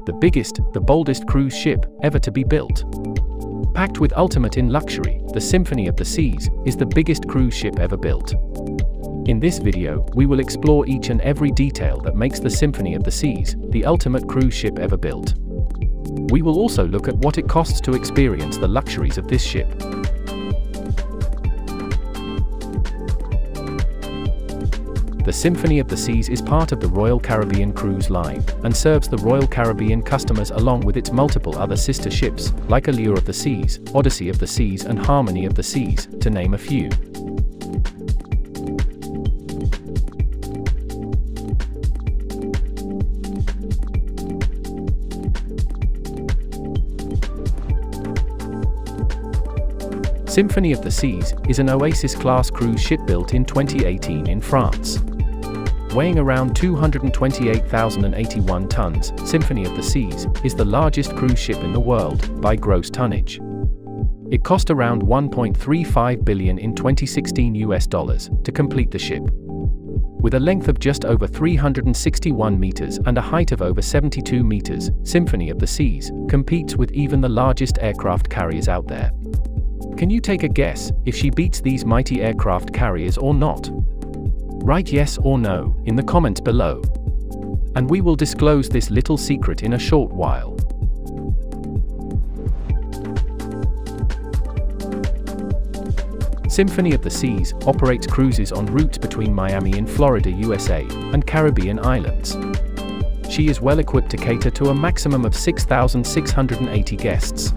The biggest, the boldest cruise ship ever to be built. Packed with ultimate in luxury, the Symphony of the Seas is the biggest cruise ship ever built. In this video, we will explore each and every detail that makes the Symphony of the Seas the ultimate cruise ship ever built. We will also look at what it costs to experience the luxuries of this ship. The Symphony of the Seas is part of the Royal Caribbean Cruise Line, and serves the Royal Caribbean customers along with its multiple other sister ships, like Allure of the Seas, Odyssey of the Seas and Harmony of the Seas, to name a few. Symphony of the Seas is an Oasis-class cruise ship built in 2018 in France. Weighing around 228,081 tons, Symphony of the Seas is the largest cruise ship in the world by gross tonnage. It cost around $1.35 billion in 2016 US dollars to complete the ship. With a length of just over 361 meters and a height of over 72 meters, Symphony of the Seas competes with even the largest aircraft carriers out there. Can you take a guess if she beats these mighty aircraft carriers or not? Write yes or no in the comments below. And we will disclose this little secret in a short while. Symphony of the Seas operates cruises on routes between Miami in Florida, USA, and Caribbean islands. She is well equipped to cater to a maximum of 6,680 guests.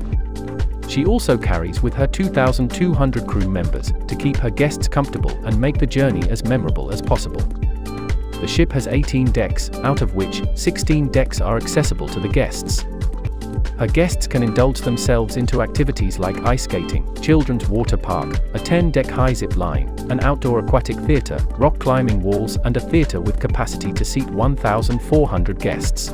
She also carries with her 2,200 crew members to keep her guests comfortable and make the journey as memorable as possible. The ship has 18 decks, out of which 16 decks are accessible to the guests. Her guests can indulge themselves into activities like ice skating, children's water park, a 10-deck high zip line, an outdoor aquatic theater, rock climbing walls, and a theater with capacity to seat 1,400 guests.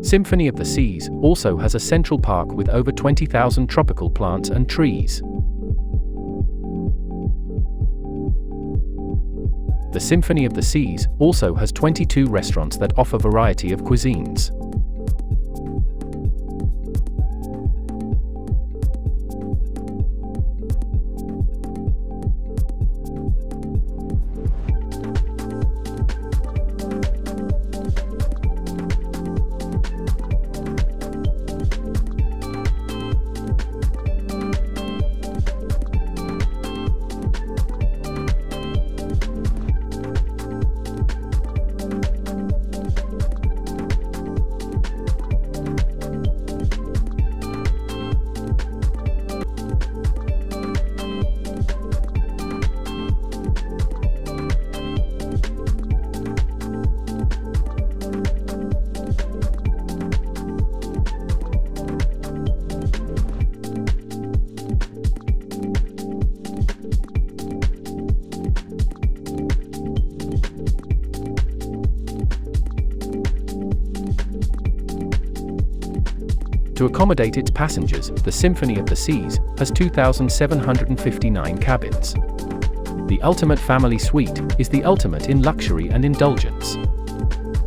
Symphony of the Seas also has a central park with over 20,000 tropical plants and trees. The Symphony of the Seas also has 22 restaurants that offer variety of cuisines. To accommodate its passengers, the Symphony of the Seas has 2,759 cabins. The Ultimate Family Suite is the ultimate in luxury and indulgence.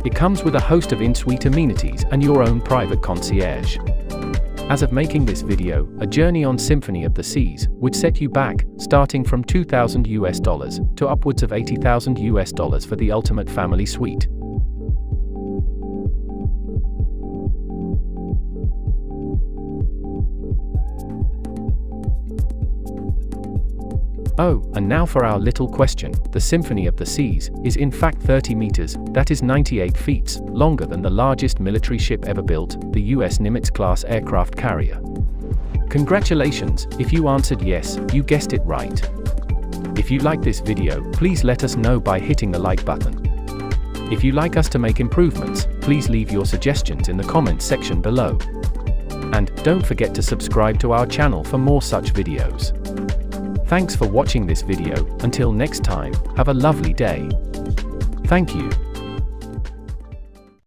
It comes with a host of in-suite amenities and your own private concierge. As of making this video, a journey on Symphony of the Seas would set you back, starting from $2,000 US to upwards of $80,000 US for the Ultimate Family Suite. Oh, and now for our little question. The Symphony of the Seas is in fact 30 meters, that is 98 feet, longer than the largest military ship ever built, the US Nimitz-class aircraft carrier. Congratulations, if you answered yes, you guessed it right. If you like this video, please let us know by hitting the like button. If you like us to make improvements, please leave your suggestions in the comments section below. And don't forget to subscribe to our channel for more such videos. Thanks for watching this video. Until next time, have a lovely day. Thank you.